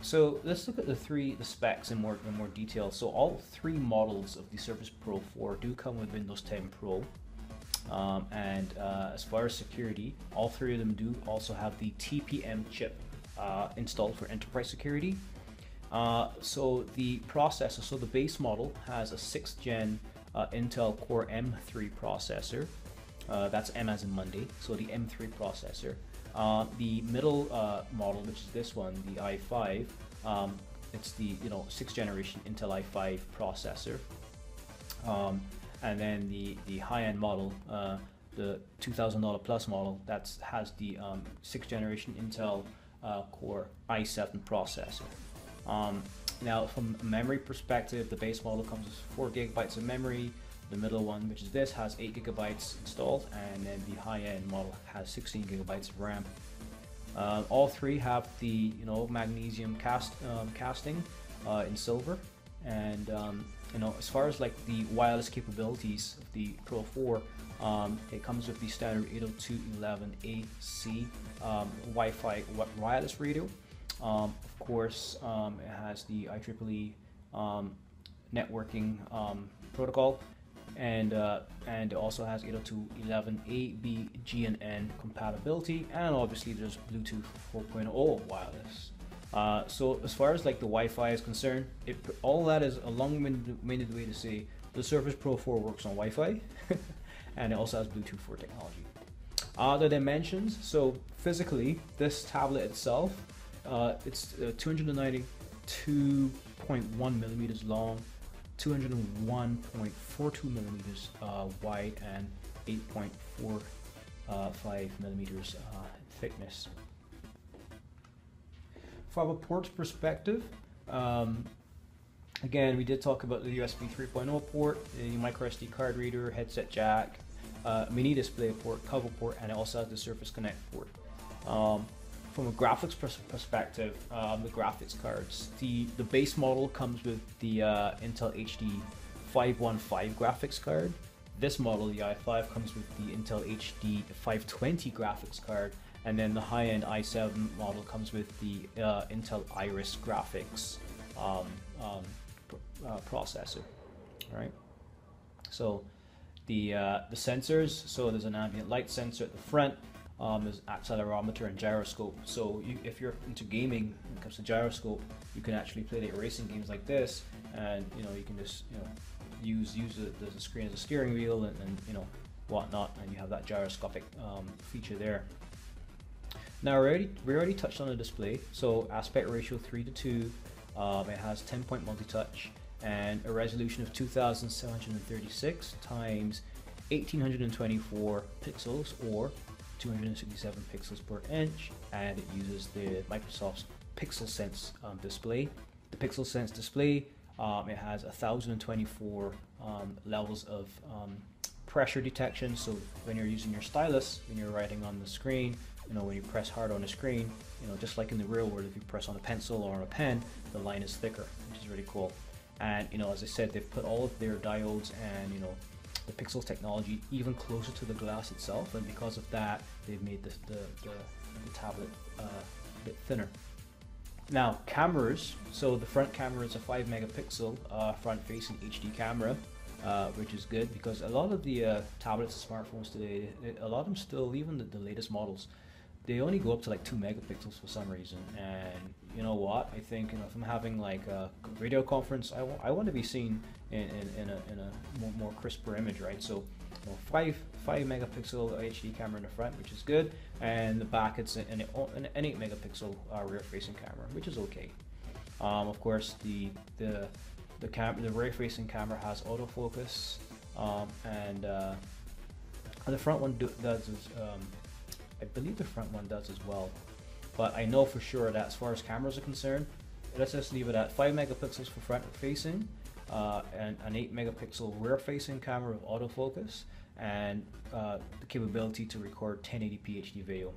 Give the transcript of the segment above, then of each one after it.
So let's look at the specs in more detail. So all three models of the Surface Pro 4 do come with Windows 10 Pro. And as far as security, all three of them do also have the TPM chip installed for enterprise security. So the processor, so the base model has a 6th gen Intel Core M3 processor. That's M as in Monday, so the M3 processor. The middle model, which is this one, the i5, it's the 6th generation Intel i5 processor. And then the high-end model, the $2,000 plus model, that has the 6th generation Intel Core i7 processor. Now, from a memory perspective, the base model comes with 4 gigabytes of memory. The middle one, which is this, has 8 gigabytes installed, and then the high-end model has 16 gigabytes of RAM. All three have the magnesium casting in silver, and as far as like the wireless capabilities of the Pro 4, it comes with the standard 802.11ac Wi-Fi wireless radio. Of course, it has the IEEE networking protocol, and it also has 802.11a, b, g, and n compatibility, and obviously there's Bluetooth 4.0 wireless. So as far as like the Wi-Fi is concerned, all that is a long-winded way to say the Surface Pro 4 works on Wi-Fi, and it also has Bluetooth 4 technology. The dimensions, so physically, this tablet itself, it's 292.1 millimeters long, 201.42 millimeters wide, and 8.45 millimeters thickness. From a ports perspective, again, we did talk about the USB 3.0 port, the micro SD card reader, headset jack, mini display port, cover port, and it also has the Surface Connect port. From a graphics perspective, the graphics cards, the base model comes with the Intel HD 515 graphics card. This model, the i5, comes with the Intel HD 520 graphics card, and then the high-end i7 model comes with the Intel Iris graphics processor. All right. So the sensors. So there's an ambient light sensor at the front. There's accelerometer and gyroscope. So if you're into gaming, when it comes to gyroscope, you can actually play the racing games like this, and you can just use the screen as a steering wheel and whatnot, and you have that gyroscopic feature there. Now we already touched on the display. So aspect ratio 3:2. It has 10-point multi-touch and a resolution of 2736 times 1824 pixels, or 267 pixels per inch, and it uses the Microsoft's PixelSense display. The PixelSense display, it has 1024 levels of pressure detection. So when you're using your stylus, when you're writing on the screen, when you press hard on the screen, just like in the real world, if you press on a pencil or on a pen, the line is thicker, which is really cool. And as I said, they've put all of their diodes and the Pixels technology even closer to the glass itself, and because of that, they've made the tablet a bit thinner. Now, cameras. So the front camera is a 5 megapixel front-facing HD camera, which is good because a lot of the tablets and smartphones today, a lot of them still, even the latest models, they only go up to like 2 megapixels for some reason. And you know what? I think if I'm having like a video conference, I want to be seen in a more crisper image, right? So 5 megapixel HD camera in the front, which is good, and the back it's an 8 megapixel rear-facing camera, which is okay. Of course, the rear-facing camera has autofocus, and the front one does. I believe the front one does as well, but I know for sure that as far as cameras are concerned, let's just leave it at 5 megapixels for front-facing, and an 8 megapixel rear-facing camera with autofocus, and the capability to record 1080p HD video.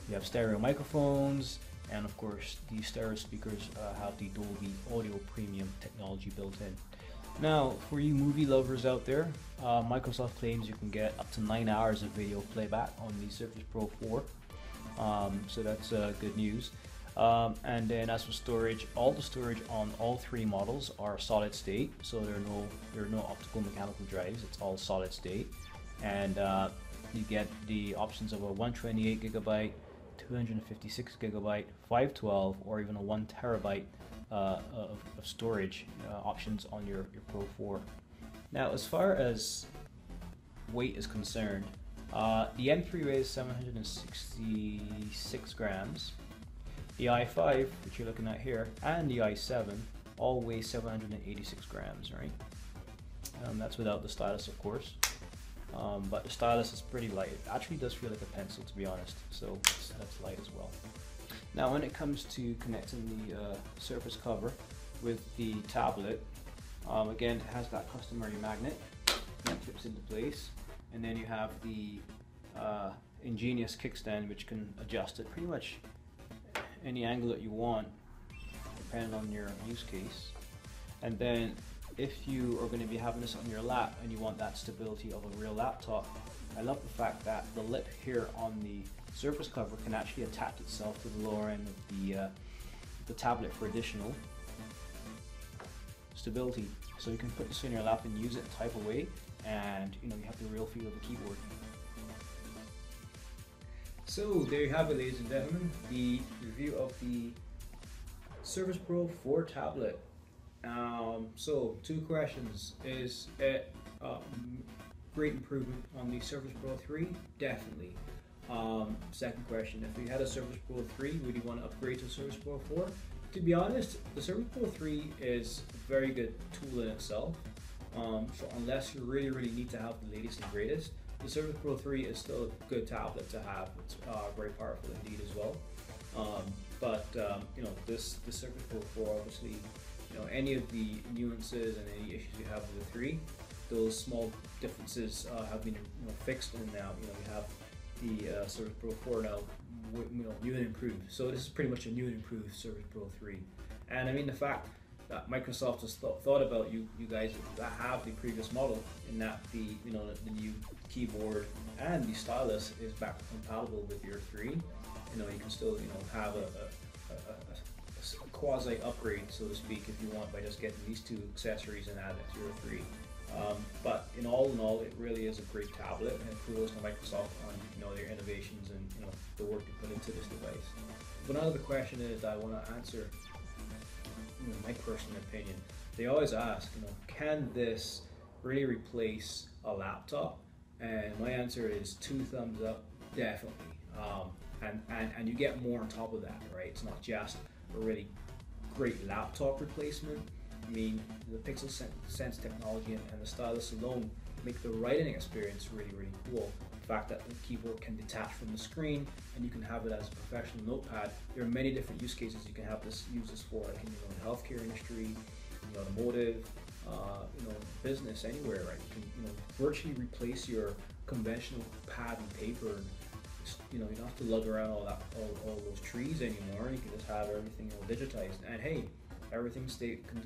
You have stereo microphones, and of course the stereo speakers have the Dolby Audio Premium technology built in. Now, for you movie lovers out there, Microsoft claims you can get up to 9 hours of video playback on the Surface Pro 4, so that's good news. And then as for storage, all the storage on all three models are solid state, so there are no optical mechanical drives. It's all solid state, and you get the options of a 128 gigabyte, 256 gigabyte, 512, or even a 1 terabyte of storage options on your Pro 4. Now, as far as weight is concerned, the M3 weighs 766 grams. The i5, which you're looking at here, and the i7 all weigh 786 grams, right? That's without the stylus, of course. But the stylus is pretty light. It actually does feel like a pencil, to be honest, so that's light as well. Now, when it comes to connecting the Surface cover with the tablet, again, it has that customary magnet that clips into place, and then you have the ingenious kickstand, which can adjust it pretty much any angle that you want, depending on your use case. And then if you are going to be having this on your lap and you want that stability of a real laptop, I love the fact that the lip here on the Surface cover can actually attach itself to the lower end of the tablet for additional stability. So you can put this in your lap and use it, type away, and you have the real feel of the keyboard. So there you have it, ladies and gentlemen, the review of the Surface Pro 4 tablet. So 2 questions. Is it great improvement on the Surface Pro 3? Definitely. Second question, if you had a Surface Pro 3, would you want to upgrade to Surface Pro 4? To be honest, the Surface Pro 3 is a very good tool in itself. So unless you really need to have the latest and greatest, the Surface Pro 3 is still a good tablet to have. It's very powerful indeed as well. This Surface Pro 4, obviously, any of the nuances and any issues you have with the 3, those small differences have been fixed, and now you have the Surface Pro 4 now, new and improved. So this is pretty much a new and improved Surface Pro 3. And I mean, the fact that Microsoft has thought about you guys that have the previous model, in that the new keyboard and the stylus is back compatible with your 3. You can still have a quasi upgrade, so to speak, if you want, by just getting these 2 accessories and add it to your 3. But in all, it really is a great tablet, and kudos to Microsoft on their innovations and the work they put into this device. But now the question is that I want to answer, my personal opinion. They always ask, can this really replace a laptop? And my answer is 2 thumbs up, definitely. And you get more on top of that, right? It's not just a really great laptop replacement. I mean, the Pixel Sense technology and the stylus alone make the writing experience really cool. The fact that the keyboard can detach from the screen and you can have it as a professional notepad. There are many different use cases you can use this for, like in the healthcare industry, in the automotive, business, anywhere, right? You can virtually replace your conventional pad and paper. You don't have to lug around all those trees anymore. You can just have everything digitized, and hey, everything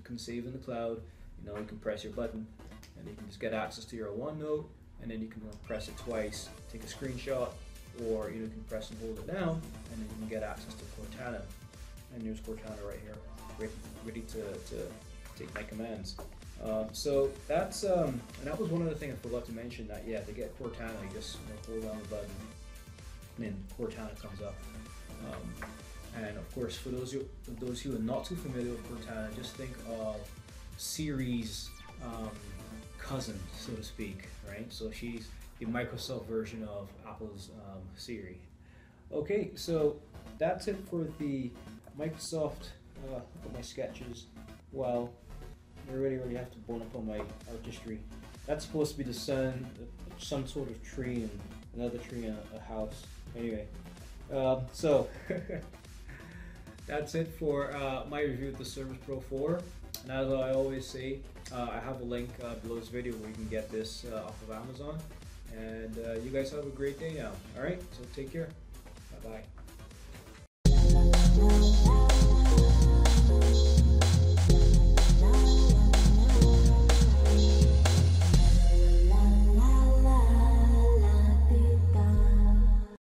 can save in the cloud. You can press your button and you can just get access to your OneNote, and then you can press it twice, take a screenshot, or you can press and hold it down, and then you can get access to Cortana. And there's Cortana right here, ready to take my commands. So that's and that was one of the things I forgot to mention, that to get Cortana, you just hold down the button, and then Cortana comes up. And of course, for those who are not too familiar with Cortana, just think of Siri's cousin, so to speak, right? So she's the Microsoft version of Apple's Siri. Okay, so that's it for the Microsoft. Look at my sketches. Well, I really have to bone up on my artistry. That's supposed to be the sun, some sort of tree, and another tree in a house. Anyway, so that's it for my review of the Surface Pro 4. And as I always say, I have a link below this video where you can get this off of Amazon. And you guys have a great day now. Alright, so take care. Bye-bye.